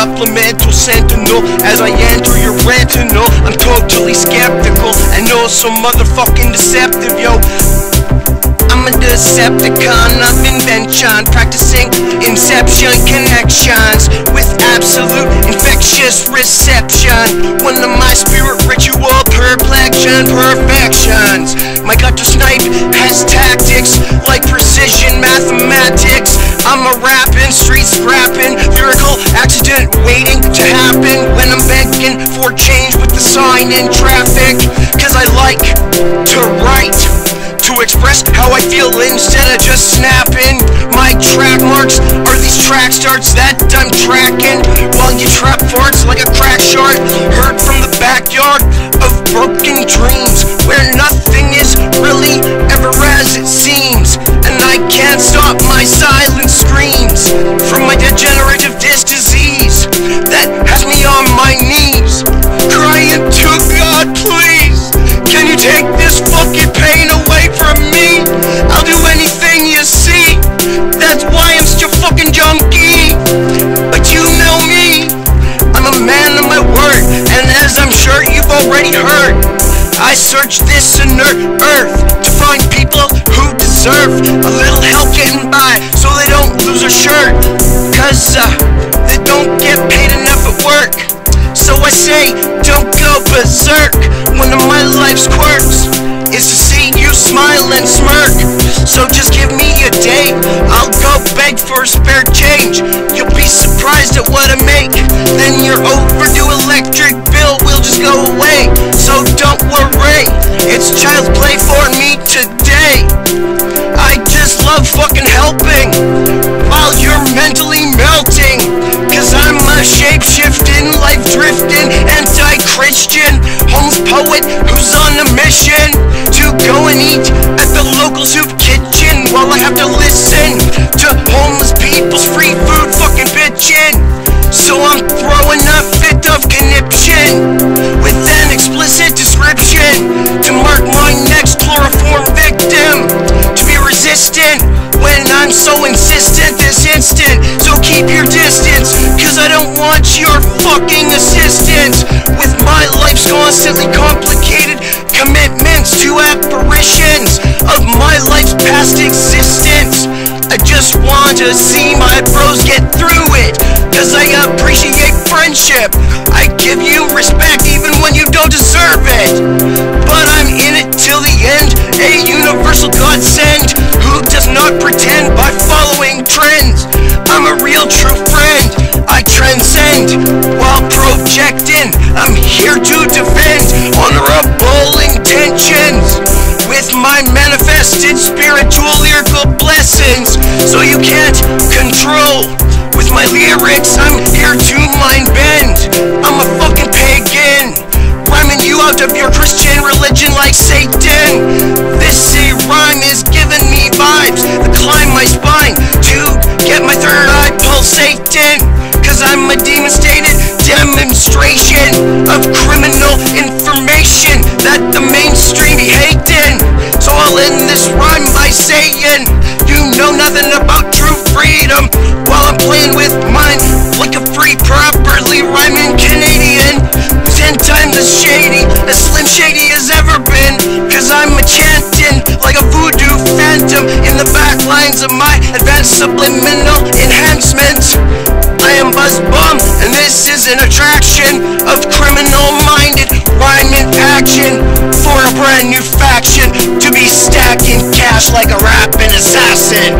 supplemental sentinel. As I enter your retinal, I'm totally skeptical and oh so motherfucking deceptive, yo. I'm a Decepticon of invention, practicing inception connections with absolute infectious reception. One of my spirit ritual perplexion perfections. My gutter snipe has tactics like precision mathematics. I'm a rapping, street scrapping, lyrical accident waiting to happen when I'm begging for change with the sign in traffic. Cause I like to write, to express how I feel instead of just snapping. My track marks are these track starts that I'm tracking, while you trap farts like a crack shard heard from the backyard of broken dreams, where nothing is really ever as it seems. And I can't stop my silent screams from my degenerative disc disease that has me on my knees, crying to God, please, can you take this fucking pain away from me? I'll do anything you see. That's why I'm such a fucking junkie. But you know me, I'm a man of my word, and as I'm sure you've already heard, I search this inert earth to find people who deserve a little help getting by, so they don't lose a shirt, cause they don't get paid enough at work. So I say, don't go berserk. One of my life's quirks is to see you smile and smirk. So just give me a day, I'll go beg for a spare change. You'll be surprised at what I make, then your overdue electric bill will just go away. So don't worry, it's child's play for me today. I just love fucking helping while you're mentally melting, cause I'm a shape-shifting, life-drifting, anti-Christian homeless poet who's on a mission to go and eat at the local soup kitchen, while I have to listen to homeless people's free food fucking bitching. So I'm throwing a fit of conniption with an explicit description to mark my next chloroform victim, to be resistant when I'm so insistent this instant. So keep your distance, cause I don't want your fucking assistance with my life's constantly complicated commitments to apparitions of my life's past existence. I just want to see my bros get through it, cause I appreciate friendship. I give you respect even when you don't deserve it, but I'm in it till the end, a universal godsend who does not pretend by following trends. I'm a real true friend, I transcend while projecting. I'm here to defend honorable intentions with my manifested spiritual lyrical blessings, so you can't control with my lyrics. I'm here to mind bend, I'm a fucking pagan, rhyming you out of your Christian religion like Satan. This rhyme is giving me vibes that climb my spine to get my third eye pulsating, cause I'm a demon-stated demonstration of criminal information that the mainstream be hating. So I'll end this rhyme by saying, you know nothing about true freedom, while I'm playing with mine like a free, properly rhyming Canadian, 10 times as shady as Slim Shady has ever been, cause I'm a chanting like a voodoo phantom in the back lines of my advanced subliminal enhancements. I am Buzz Bum, and this is an attraction of criminal-minded rhyming action for a brand new faction to be stacking cash like a rapping assassin.